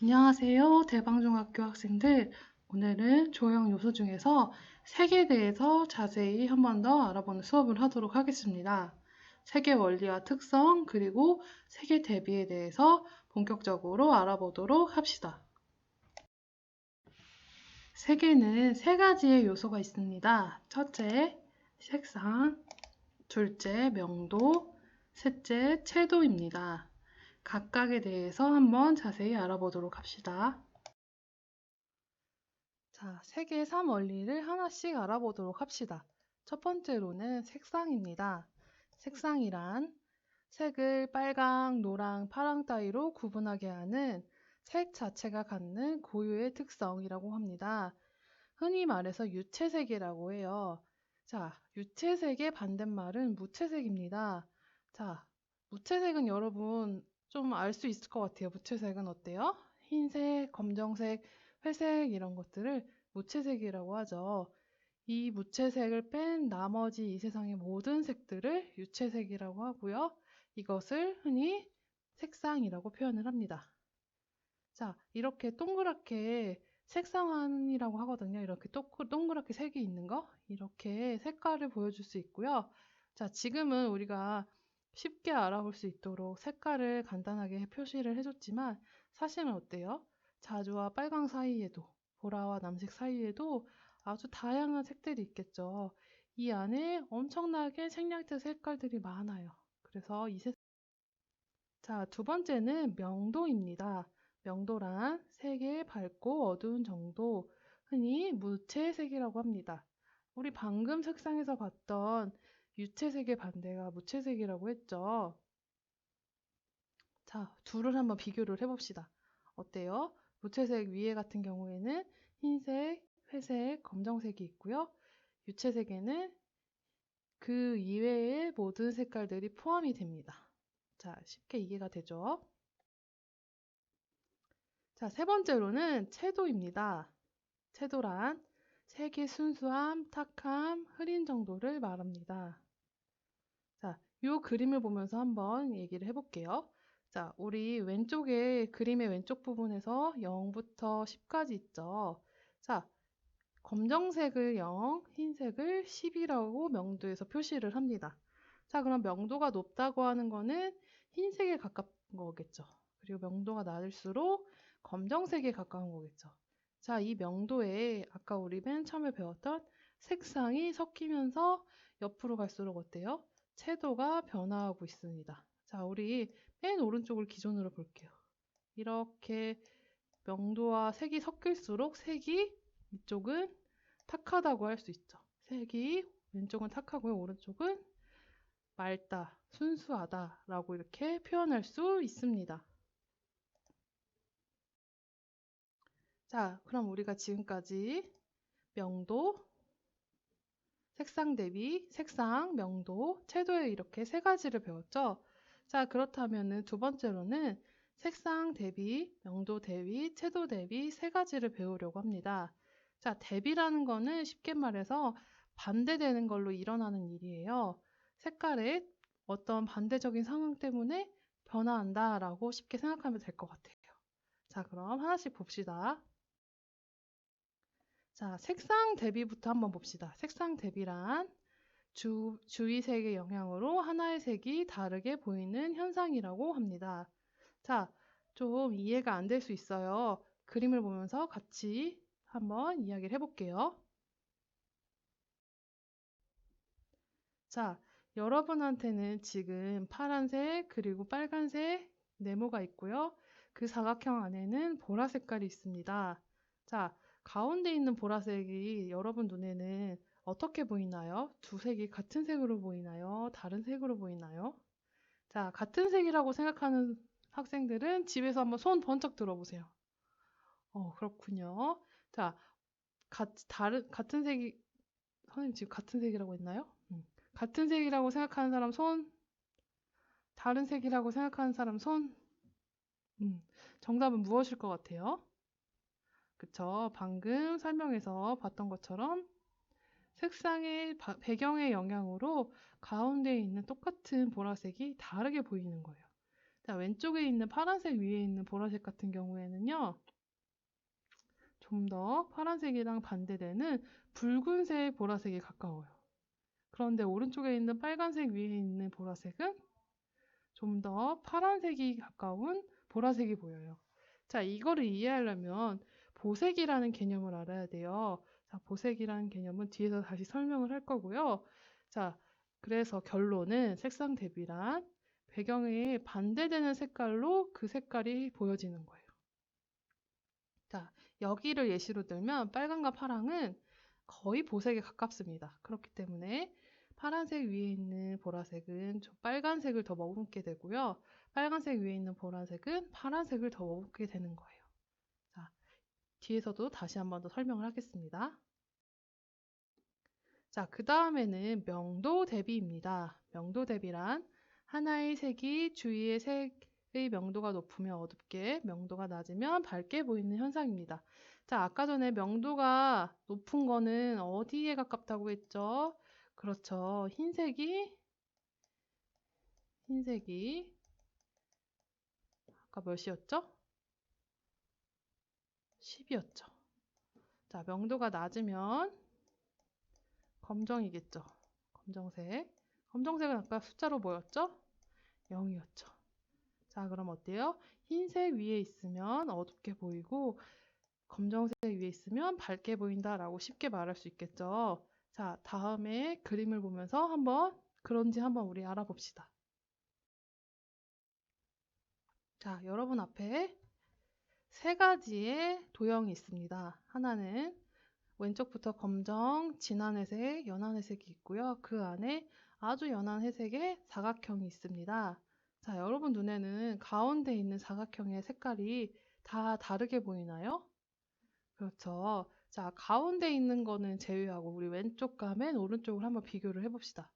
안녕하세요. 대방중학교 학생들. 오늘은 조형 요소 중에서 색에 대해서 자세히 한 번 더 알아보는 수업을 하도록 하겠습니다. 색의 원리와 특성, 그리고 색의 대비에 대해서 본격적으로 알아보도록 합시다. 색에는 세 가지의 요소가 있습니다. 첫째, 색상, 둘째, 명도, 셋째, 채도입니다. 각각에 대해서 한번 자세히 알아보도록 합시다. 자, 색의 3원리를 하나씩 알아보도록 합시다. 첫 번째로는 색상입니다. 색상이란 색을 빨강, 노랑, 파랑 따위로 구분하게 하는 색 자체가 갖는 고유의 특성이라고 합니다. 흔히 말해서 유채색이라고 해요. 자, 유채색의 반대말은 무채색입니다. 자, 무채색은 여러분 좀 알 수 있을 것 같아요. 무채색은 어때요? 흰색, 검정색, 회색 이런 것들을 무채색이라고 하죠. 이 무채색을 뺀 나머지 이 세상의 모든 색들을 유채색이라고 하고요. 이것을 흔히 색상이라고 표현을 합니다. 자, 이렇게 동그랗게 색상환이라고 하거든요. 이렇게 동그랗게 색이 있는 거. 이렇게 색깔을 보여줄 수 있고요. 자, 지금은 우리가 쉽게 알아볼 수 있도록 색깔을 간단하게 표시를 해줬지만 사실은 어때요? 자주와 빨강 사이에도 보라와 남색 사이에도 아주 다양한 색들이 있겠죠. 이 안에 엄청나게 생략된 색깔들이 많아요. 그래서 자, 두 번째는 명도입니다. 명도란 색의 밝고 어두운 정도, 흔히 무채색이라고 합니다. 우리 방금 색상에서 봤던 유채색의 반대가 무채색이라고 했죠. 자, 둘을 한번 비교를 해봅시다. 어때요? 무채색 위에 같은 경우에는 흰색, 회색, 검정색이 있고요. 유채색에는 그 이외의 모든 색깔들이 포함이 됩니다. 자, 쉽게 이해가 되죠? 자, 세 번째로는 채도입니다. 채도란 색의 순수함, 탁함, 흐린 정도를 말합니다. 자, 이 그림을 보면서 한번 얘기를 해볼게요. 자, 우리 왼쪽에 그림의 왼쪽 부분에서 0부터 10까지 있죠. 자, 검정색을 0, 흰색을 10이라고 명도에서 표시를 합니다. 자, 그럼 명도가 높다고 하는 거는 흰색에 가까운 거겠죠. 그리고 명도가 낮을수록 검정색에 가까운 거겠죠. 자, 이 명도에 아까 우리 맨 처음에 배웠던 색상이 섞이면서 옆으로 갈수록 어때요? 채도가 변화하고 있습니다. 자, 우리 맨 오른쪽을 기준으로 볼게요. 이렇게 명도와 색이 섞일수록 색이 이쪽은 탁하다고 할 수 있죠. 색이 왼쪽은 탁하고요. 오른쪽은 맑다, 순수하다 라고 이렇게 표현할 수 있습니다. 자, 그럼 우리가 지금까지 명도, 색상 대비, 색상, 명도, 채도에 이렇게 세 가지를 배웠죠. 자, 그렇다면 두 번째로는 색상 대비, 명도 대비, 채도 대비 세 가지를 배우려고 합니다. 자, 대비라는 거는 쉽게 말해서 반대되는 걸로 일어나는 일이에요. 색깔의 어떤 반대적인 상황 때문에 변화한다라고 쉽게 생각하면 될 것 같아요. 자, 그럼 하나씩 봅시다. 자, 색상 대비부터 한번 봅시다. 색상 대비란 주위 색의 영향으로 하나의 색이 다르게 보이는 현상이라고 합니다. 자, 좀 이해가 안 될 수 있어요. 그림을 보면서 같이 한번 이야기를 해볼게요. 자, 여러분한테는 지금 파란색 그리고 빨간색 네모가 있고요. 그 사각형 안에는 보라 색깔이 있습니다. 자, 가운데 있는 보라색이 여러분 눈에는 어떻게 보이나요? 두 색이 같은 색으로 보이나요? 다른 색으로 보이나요? 자, 같은 색이라고 생각하는 학생들은 집에서 한번 손 번쩍 들어보세요. 그렇군요. 자, 같은 색이, 선생님 지금 같은 색이라고 했나요? 같은 색이라고 생각하는 사람 손, 다른 색이라고 생각하는 사람 손. 정답은 무엇일 것 같아요? 그쵸? 방금 설명에서 봤던 것처럼 색상의 배경의 영향으로 가운데 있는 똑같은 보라색이 다르게 보이는 거예요. 자, 왼쪽에 있는 파란색 위에 있는 보라색 같은 경우에는요. 좀 더 파란색이랑 반대되는 붉은색 보라색이 가까워요. 그런데 오른쪽에 있는 빨간색 위에 있는 보라색은 좀 더 파란색이 가까운 보라색이 보여요. 자, 이거를 이해하려면 보색이라는 개념을 알아야 돼요. 자, 보색이라는 개념은 뒤에서 다시 설명을 할 거고요. 자, 그래서 결론은 색상 대비란 배경에 반대되는 색깔로 그 색깔이 보여지는 거예요. 자, 여기를 예시로 들면 빨강과 파랑은 거의 보색에 가깝습니다. 그렇기 때문에 파란색 위에 있는 보라색은 좀 빨간색을 더 머금게 되고요. 빨간색 위에 있는 보라색은 파란색을 더 머금게 되는 거예요. 자, 뒤에서도 다시 한 번 더 설명을 하겠습니다. 자, 그 다음에는 명도 대비입니다. 명도 대비란 하나의 색이 주위의 색의 명도가 높으면 어둡게, 명도가 낮으면 밝게 보이는 현상입니다. 자, 아까 전에 명도가 높은 거는 어디에 가깝다고 했죠? 그렇죠. 흰색이 아까 몇이었죠? 10이었죠. 자, 명도가 낮으면 검정이겠죠. 검정색. 검정색은 아까 숫자로 뭐였죠? 0이었죠. 자, 그럼 어때요? 흰색 위에 있으면 어둡게 보이고 검정색 위에 있으면 밝게 보인다라고 쉽게 말할 수 있겠죠. 자, 다음에 그림을 보면서 그런지 한번 우리 알아봅시다. 자, 여러분 앞에 세 가지의 도형이 있습니다. 하나는 왼쪽부터 검정, 진한 회색, 연한 회색이 있고요. 그 안에 아주 연한 회색의 사각형이 있습니다. 자, 여러분 눈에는 가운데 있는 사각형의 색깔이 다 다르게 보이나요? 그렇죠. 자, 가운데 있는 거는 제외하고 우리 왼쪽과 맨 오른쪽을 한번 비교를 해봅시다.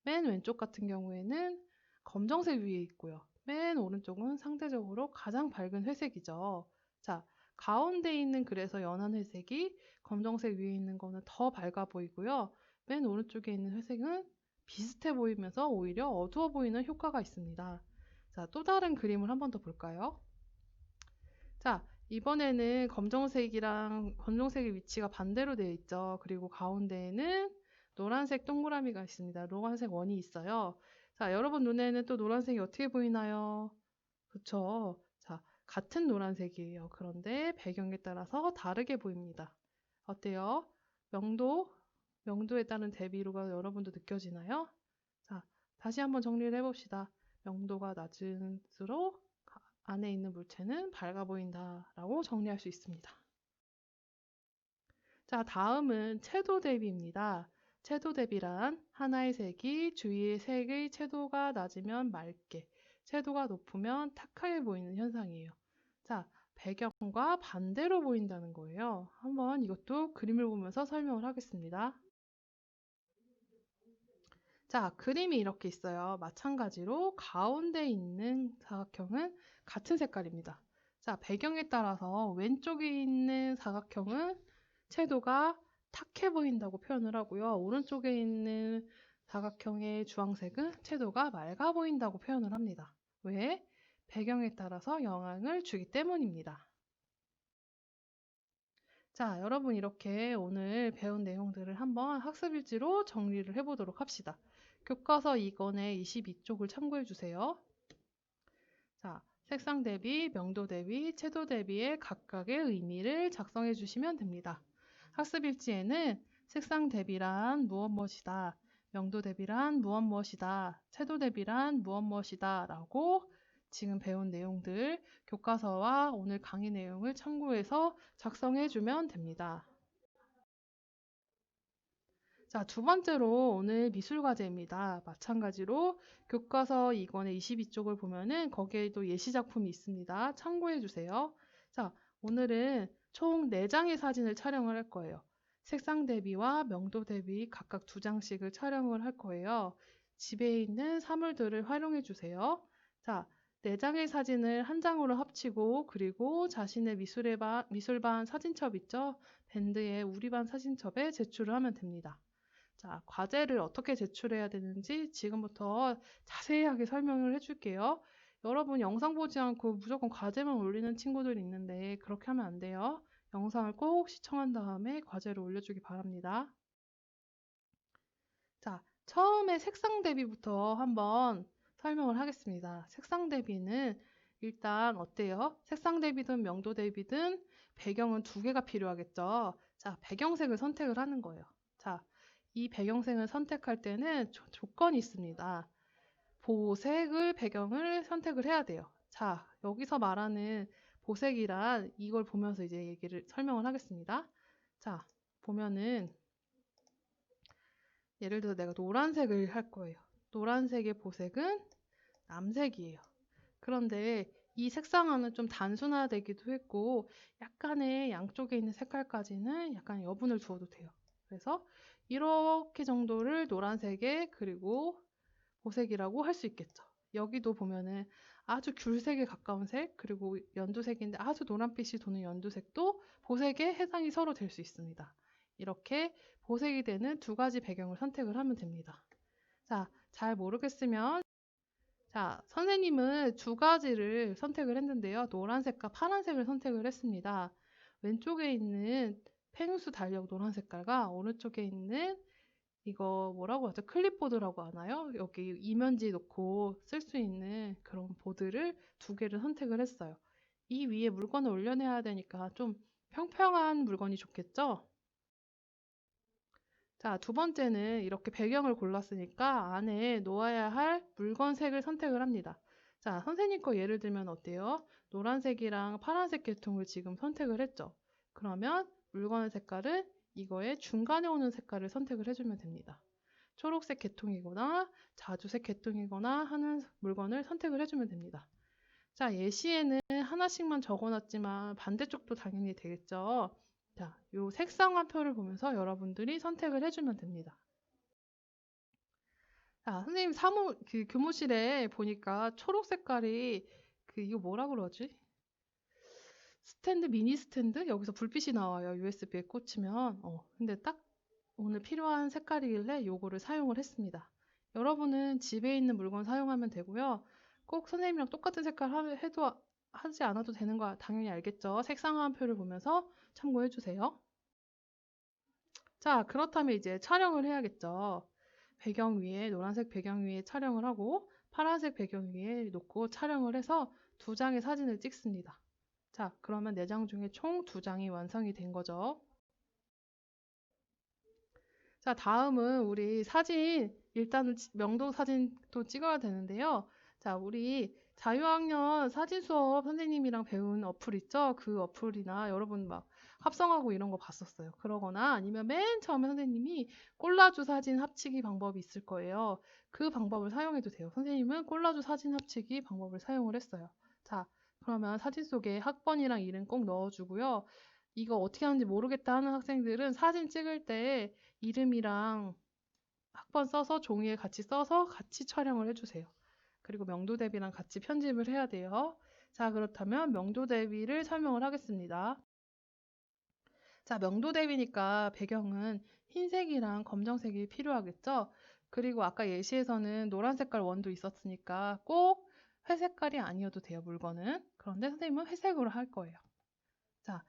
맨 왼쪽 같은 경우에는 검정색 위에 있고요. 맨 오른쪽은 상대적으로 가장 밝은 회색이죠. 자, 가운데 있는 그래서 연한 회색이 검정색 위에 있는 거는 더 밝아 보이고요. 맨 오른쪽에 있는 회색은 비슷해 보이면서 오히려 어두워 보이는 효과가 있습니다. 자, 또 다른 그림을 한 번 더 볼까요? 자, 이번에는 검정색의 위치가 반대로 되어 있죠. 그리고 가운데에는 노란색 동그라미가 있습니다. 노란색 원이 있어요. 자, 여러분 눈에는 또 노란색이 어떻게 보이나요? 그쵸? 자, 같은 노란색이에요. 그런데 배경에 따라서 다르게 보입니다. 어때요? 명도에 따른 대비로가 여러분도 느껴지나요? 자, 다시 한번 정리를 해봅시다. 명도가 낮을수록 안에 있는 물체는 밝아 보인다라고 정리할 수 있습니다. 자, 다음은 채도 대비입니다. 채도 대비란 하나의 색이 주위의 색의 채도가 낮으면 맑게, 채도가 높으면 탁하게 보이는 현상이에요. 자, 배경과 반대로 보인다는 거예요. 한번 이것도 그림을 보면서 설명을 하겠습니다. 자, 그림이 이렇게 있어요. 마찬가지로 가운데 있는 사각형은 같은 색깔입니다. 자, 배경에 따라서 왼쪽에 있는 사각형은 채도가 탁해 보인다고 표현을 하고요. 오른쪽에 있는 사각형의 주황색은 채도가 맑아 보인다고 표현을 합니다. 왜? 배경에 따라서 영향을 주기 때문입니다. 자, 여러분 이렇게 오늘 배운 내용들을 한번 학습일지로 정리를 해보도록 합시다. 교과서 2권의 22쪽을 참고해 주세요. 자, 색상 대비, 명도 대비, 채도 대비의 각각의 의미를 작성해 주시면 됩니다. 학습일지에는 색상 대비란 무엇이다, 명도 대비란 무엇이다, 채도 대비란 무엇이다 라고 지금 배운 내용들, 교과서와 오늘 강의 내용을 참고해서 작성해 주면 됩니다. 자, 두 번째로 오늘 미술과제입니다. 마찬가지로 교과서 2권의 22쪽을 보면은 거기에도 예시작품이 있습니다. 참고해 주세요. 자, 오늘은 총 4장의 사진을 촬영을 할 거예요. 색상 대비와 명도 대비 각각 2장씩을 촬영을 할 거예요. 집에 있는 사물들을 활용해 주세요. 자, 4장의 사진을 한 장으로 합치고 그리고 자신의 미술반 사진첩 있죠? 밴드의 우리반 사진첩에 제출을 하면 됩니다. 자, 과제를 어떻게 제출해야 되는지 지금부터 자세하게 설명을 해줄게요. 여러분 영상 보지 않고 무조건 과제만 올리는 친구들이 있는데 그렇게 하면 안 돼요. 영상을 꼭 시청한 다음에 과제를 올려주기 바랍니다. 자, 처음에 색상 대비부터 한번 설명을 하겠습니다. 색상 대비는 일단 어때요? 색상 대비든 명도 대비든 배경은 두 개가 필요하겠죠. 자, 배경색을 선택을 하는 거예요. 자, 이 배경색을 선택할 때는 조건이 있습니다. 보색을 배경을 선택을 해야 돼요. 자, 여기서 말하는 보색이란 이걸 보면서 이제 설명을 하겠습니다. 자, 보면은 예를 들어 내가 노란색을 할 거예요. 노란색의 보색은 남색이에요. 그런데 이 색상화는 좀 단순화되기도 했고 약간의 양쪽에 있는 색깔까지는 약간 여분을 두어도 돼요. 그래서 이렇게 정도를 노란색에 그리고 보색이라고 할 수 있겠죠. 여기도 보면은 아주 귤색에 가까운 색 그리고 연두색인데 아주 노란빛이 도는 연두색도 보색에 해당이 서로 될 수 있습니다. 이렇게 보색이 되는 두 가지 배경을 선택을 하면 됩니다. 자, 잘 모르겠으면 자, 선생님은 두 가지를 선택을 했는데요. 노란색과 파란색을 선택을 했습니다. 왼쪽에 있는 펭수 달력 노란 색깔과 오른쪽에 있는 이거 뭐라고 하죠? 클립보드라고 하나요? 여기 이면지 놓고 쓸 수 있는 그런 보드를 두 개를 선택을 했어요. 이 위에 물건을 올려내야 되니까 좀 평평한 물건이 좋겠죠? 자, 두 번째는 이렇게 배경을 골랐으니까 안에 놓아야 할 물건색을 선택을 합니다. 자, 선생님 거 예를 들면 어때요? 노란색이랑 파란색 계통을 지금 선택을 했죠. 그러면 물건의 색깔은 이거의 중간에 오는 색깔을 선택을 해주면 됩니다. 초록색 계통이거나 자주색 계통이거나 하는 물건을 선택을 해주면 됩니다. 자, 예시에는 하나씩만 적어놨지만 반대쪽도 당연히 되겠죠. 자, 요 색상화표를 보면서 여러분들이 선택을 해주면 됩니다. 자, 선생님 교무실에 보니까 초록 색깔이 이거 뭐라 그러지? 미니 스탠드? 여기서 불빛이 나와요. USB에 꽂히면. 근데 딱 오늘 필요한 색깔이길래 요거를 사용을 했습니다. 여러분은 집에 있는 물건 사용하면 되고요. 꼭 선생님이랑 똑같은 색깔 하지 않아도 되는 거 당연히 알겠죠? 색상화표를 보면서 참고해 주세요. 자, 그렇다면 이제 촬영을 해야겠죠. 배경 위에, 노란색 배경 위에 촬영을 하고 파란색 배경 위에 놓고 촬영을 해서 두 장의 사진을 찍습니다. 자, 그러면 4장 중에 총 2장이 완성이 된 거죠. 자, 다음은 우리 사진, 일단은 명도 사진도 찍어야 되는데요. 자, 우리 자유학년 사진 수업 선생님이랑 배운 어플 있죠? 그 어플이나 여러분 막 합성하고 이런 거 봤었어요. 그러거나 아니면 맨 처음에 선생님이 콜라주 사진 합치기 방법이 있을 거예요. 그 방법을 사용해도 돼요. 선생님은 콜라주 사진 합치기 방법을 사용을 했어요. 자, 그러면 사진 속에 학번이랑 이름 꼭 넣어주고요. 이거 어떻게 하는지 모르겠다 하는 학생들은 사진 찍을 때 이름이랑 학번 써서 종이에 같이 써서 같이 촬영을 해주세요. 그리고 명도 대비랑 같이 편집을 해야 돼요. 자, 그렇다면 명도 대비를 설명을 하겠습니다. 자, 명도 대비니까 배경은 흰색이랑 검정색이 필요하겠죠? 그리고 아까 예시에서는 노란 색깔 원도 있었으니까 꼭 회색깔이 아니어도 돼요, 물건은. 그런데 선생님은 회색으로 할 거예요. 자,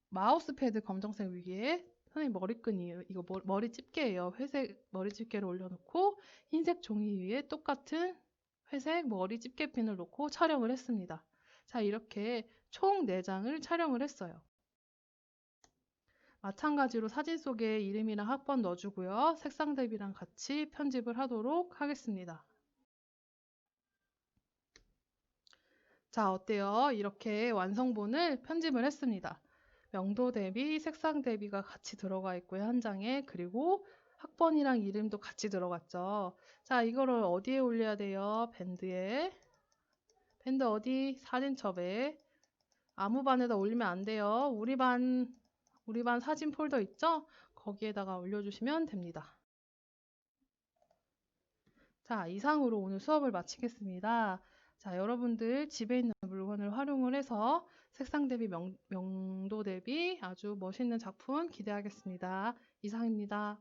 마우스 패드 검정색 위에 선생님 머리끈이에요. 이거 머리 집게예요. 회색 머리 집게를 올려놓고 흰색 종이 위에 똑같은 회색 머리 집게핀을 놓고 촬영을 했습니다. 자, 이렇게 총 4장을 촬영을 했어요. 마찬가지로 사진 속에 이름이랑 학번 넣어주고요. 색상 대비랑 같이 편집을 하도록 하겠습니다. 자, 어때요? 이렇게 완성본을 편집을 했습니다. 명도 대비, 색상 대비가 같이 들어가 있고요. 한 장에. 그리고 학번이랑 이름도 같이 들어갔죠. 자, 이거를 어디에 올려야 돼요? 밴드에. 밴드 어디? 사진첩에. 아무 반에다 올리면 안 돼요. 우리 반 사진 폴더 있죠? 거기에다가 올려주시면 됩니다. 자, 이상으로 오늘 수업을 마치겠습니다. 자, 여러분들 집에 있는 물건을 활용을 해서 색상 대비, 명도 대비 아주 멋있는 작품 기대하겠습니다. 이상입니다.